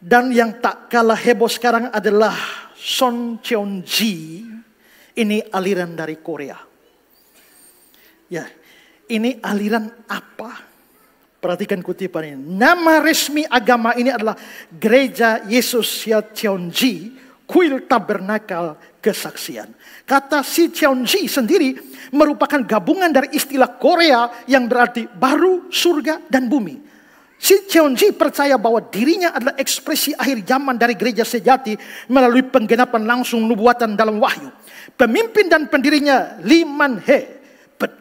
Dan yang tak kalah heboh sekarang adalah Son Cheon-ji. Ini aliran dari Korea. Ya, ini aliran apa? Perhatikan kutipan ini. Nama resmi agama ini adalah Gereja Yesus Cheon-ji, Kuil Tabernakel Kesaksian. Kata Si Cheon-ji sendiri merupakan gabungan dari istilah Korea yang berarti baru, surga, dan bumi. Si Cheon-ji percaya bahwa dirinya adalah ekspresi akhir zaman dari gereja sejati melalui penggenapan langsung nubuatan dalam wahyu. Pemimpin dan pendirinya Lee Man-hee,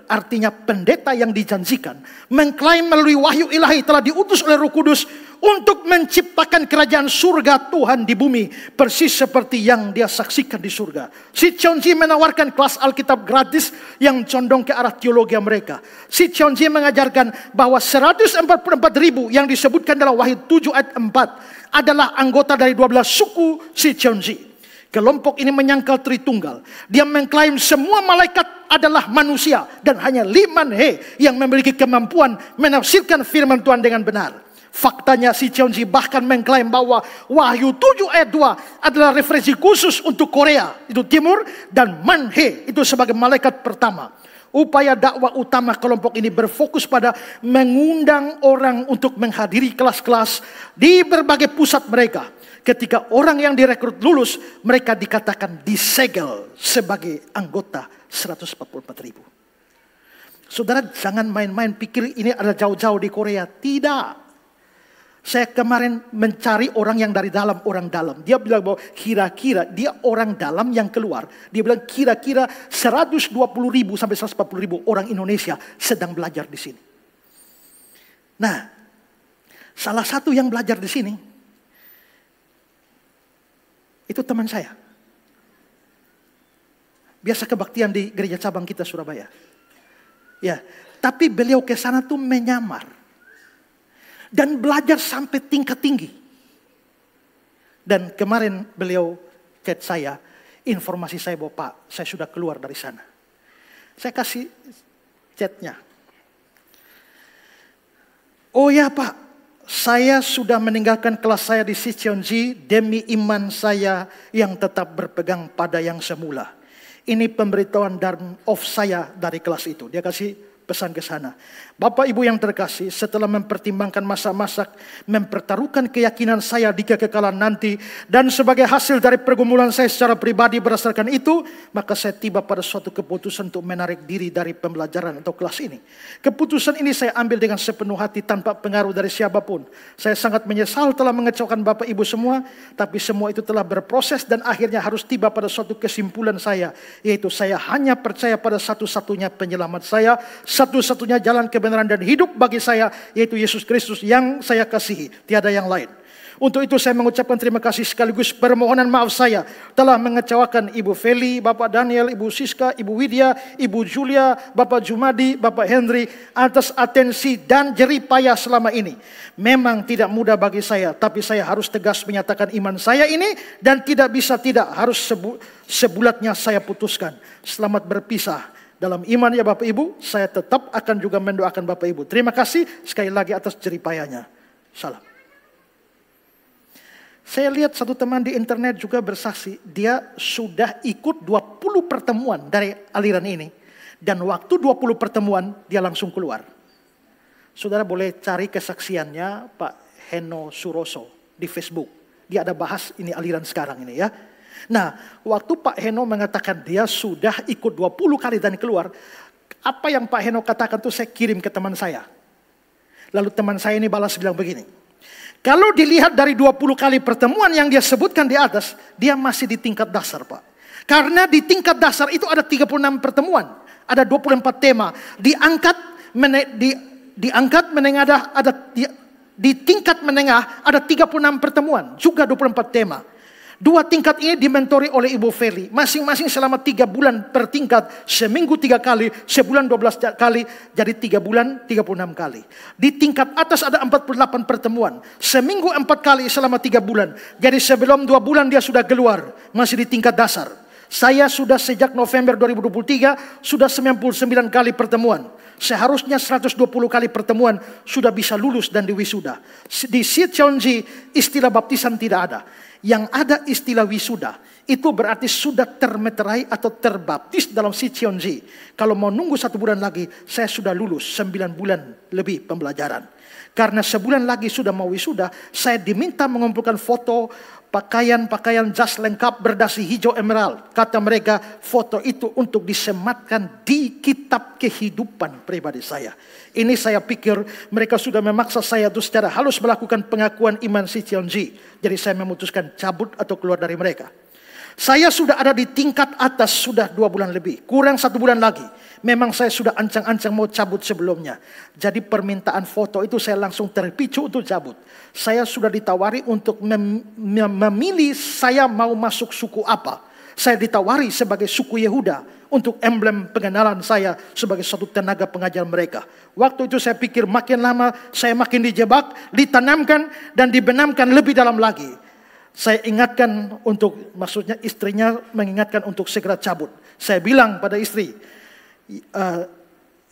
artinya pendeta yang dijanjikan, mengklaim melalui wahyu ilahi telah diutus oleh Roh Kudus untuk menciptakan kerajaan surga Tuhan di bumi, persis seperti yang dia saksikan di surga. Si Cheon-ji menawarkan kelas Alkitab gratis yang condong ke arah teologi mereka. Si Cheon-ji mengajarkan bahwa 144.000 yang disebutkan dalam Wahyu 7 ayat 4 adalah anggota dari 12 suku Si Cheon-ji. Kelompok ini menyangkal Tritunggal. Dia mengklaim semua malaikat adalah manusia dan hanya Lee Man-hee yang memiliki kemampuan menafsirkan firman Tuhan dengan benar. Faktanya Si Cheon-ji bahkan mengklaim bahwa Wahyu 7 ayat 2 adalah referensi khusus untuk Korea, itu timur, dan Man-hee itu sebagai malaikat pertama. Upaya dakwah utama kelompok ini berfokus pada mengundang orang untuk menghadiri kelas-kelas di berbagai pusat mereka. Ketika orang yang direkrut lulus, mereka dikatakan disegel sebagai anggota 144.000. Saudara jangan main-main pikir ini ada jauh-jauh di Korea. Tidak. Saya kemarin mencari orang yang dari dalam, orang dalam. Dia bilang bahwa kira-kira dia orang dalam yang keluar. Dia bilang kira-kira 120.000 sampai 140.000 orang Indonesia sedang belajar di sini. Nah, salah satu yang belajar di sini itu teman saya. Biasa kebaktian di gereja cabang kita Surabaya. Ya, tapi beliau ke sana tuh menyamar. Dan belajar sampai tingkat tinggi. Dan kemarin beliau chat saya, informasi saya bahwa Pak, saya sudah keluar dari sana. Saya kasih chatnya. Oh ya Pak, saya sudah meninggalkan kelas saya di Si Cheon-ji demi iman saya yang tetap berpegang pada yang semula. Ini pemberitahuan dan off saya dari kelas itu. Dia kasih pesan ke sana. Bapak Ibu yang terkasih, setelah mempertimbangkan masa-masa mempertaruhkan keyakinan saya di kekekalan nanti dan sebagai hasil dari pergumulan saya secara pribadi berdasarkan itu, maka saya tiba pada suatu keputusan untuk menarik diri dari pembelajaran atau kelas ini. Keputusan ini saya ambil dengan sepenuh hati tanpa pengaruh dari siapapun. Saya sangat menyesal telah mengecewakan Bapak Ibu semua, tapi semua itu telah berproses dan akhirnya harus tiba pada suatu kesimpulan saya, yaitu saya hanya percaya pada satu-satunya penyelamat saya, satu-satunya jalan kebenaran dan hidup bagi saya, yaitu Yesus Kristus yang saya kasihi, tiada yang lain. Untuk itu saya mengucapkan terima kasih sekaligus permohonan maaf saya telah mengecewakan Ibu Feli, Bapak Daniel, Ibu Siska, Ibu Widya, Ibu Julia, Bapak Jumadi, Bapak Henry atas atensi dan jeripaya selama ini. Memang tidak mudah bagi saya, tapi saya harus tegas menyatakan iman saya ini dan tidak bisa tidak, harus sebulatnya saya putuskan. Selamat berpisah. Dalam iman ya Bapak Ibu, saya tetap akan juga mendoakan Bapak Ibu. Terima kasih sekali lagi atas jeripayanya. Salam. Saya lihat satu teman di internet juga bersaksi, dia sudah ikut 20 pertemuan dari aliran ini. Dan waktu 20 pertemuan, dia langsung keluar. Saudara boleh cari kesaksiannya Pak Heno Suroso di Facebook. Dia ada bahas ini aliran sekarang ini ya. Nah, waktu Pak Heno mengatakan dia sudah ikut 20 kali dan keluar, apa yang Pak Heno katakan itu saya kirim ke teman saya. Lalu teman saya ini balas bilang begini, kalau dilihat dari 20 kali pertemuan yang dia sebutkan di atas, dia masih di tingkat dasar Pak. Karena di tingkat dasar itu ada 36 pertemuan, ada 24 tema, diangkat menengah ada di tingkat menengah ada 36 pertemuan, juga 24 tema. Dua tingkat ini dimentori oleh Ibu Feli. Masing-masing selama 3 bulan per tingkat. Seminggu 3 kali, sebulan 12 kali. Jadi 3 bulan 36 kali. Di tingkat atas ada 48 pertemuan. Seminggu 4 kali selama 3 bulan. Jadi sebelum 2 bulan dia sudah keluar. Masih di tingkat dasar. Saya sudah sejak November 2023 sudah 99 kali pertemuan. Seharusnya 120 kali pertemuan sudah bisa lulus dan diwisuda. Di Sicheonji istilah baptisan tidak ada. Yang ada istilah wisuda. Itu berarti sudah termeterai atau terbaptis dalam Sicheonji. Kalau mau nunggu 1 bulan lagi, saya sudah lulus 9 bulan lebih pembelajaran. Karena sebulan lagi sudah mau wisuda, saya diminta mengumpulkan foto, pakaian jas lengkap berdasi hijau emerald. Kata mereka, foto itu untuk disematkan di kitab kehidupan pribadi saya. Ini saya pikir mereka sudah memaksa saya untuk secara halus melakukan pengakuan iman Sicheonji. Jadi saya memutuskan cabut atau keluar dari mereka. Saya sudah ada di tingkat atas sudah 2 bulan lebih. Kurang 1 bulan lagi. Memang saya sudah ancang-ancang mau cabut sebelumnya. Jadi permintaan foto itu saya langsung terpicu untuk cabut. Saya sudah ditawari untuk memilih saya mau masuk suku apa. Saya ditawari sebagai suku Yehuda untuk emblem pengenalan saya sebagai satu tenaga pengajar mereka. Waktu itu saya pikir makin lama saya makin dijebak, ditanamkan dan dibenamkan lebih dalam lagi. Saya ingatkan untuk, maksudnya istrinya mengingatkan untuk segera cabut. Saya bilang pada istri,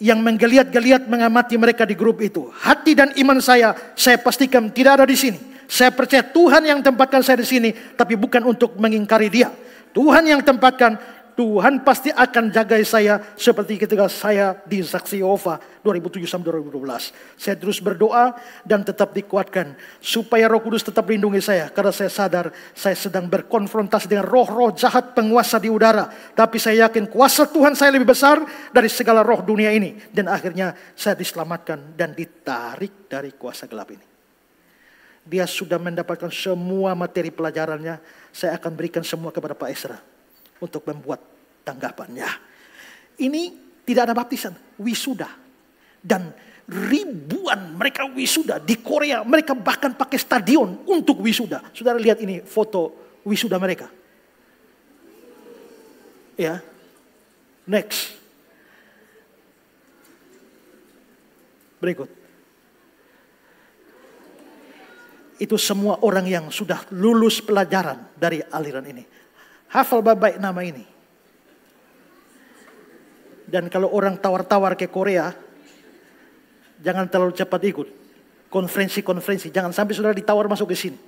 yang menggeliat-geliat mengamati mereka di grup itu. Hati dan iman saya pastikan tidak ada di sini. Saya percaya Tuhan yang tempatkan saya di sini, tapi bukan untuk mengingkari dia. Tuhan yang tempatkan, Tuhan pasti akan jaga saya seperti ketika saya di Saksi Yehova 2007 sampai 2012. Saya terus berdoa dan tetap dikuatkan supaya Roh Kudus tetap lindungi saya, karena saya sadar saya sedang berkonfrontasi dengan roh-roh jahat penguasa di udara. Tapi saya yakin kuasa Tuhan saya lebih besar dari segala roh dunia ini, dan akhirnya saya diselamatkan dan ditarik dari kuasa gelap ini. Dia sudah mendapatkan semua materi pelajarannya. Saya akan berikan semua kepada Pak Esra untuk membuat tanggapannya. Ini tidak ada baptisan, wisuda. Dan ribuan mereka wisuda di Korea. Mereka bahkan pakai stadion untuk wisuda. Saudara lihat ini foto wisuda mereka. Ya, next. Berikut. Itu semua orang yang sudah lulus pelajaran dari aliran ini. Hafal baik-baik nama ini. Dan kalau orang tawar-tawar ke Korea, jangan terlalu cepat ikut. Konferensi-konferensi, jangan sampai saudara ditawar masuk ke sini.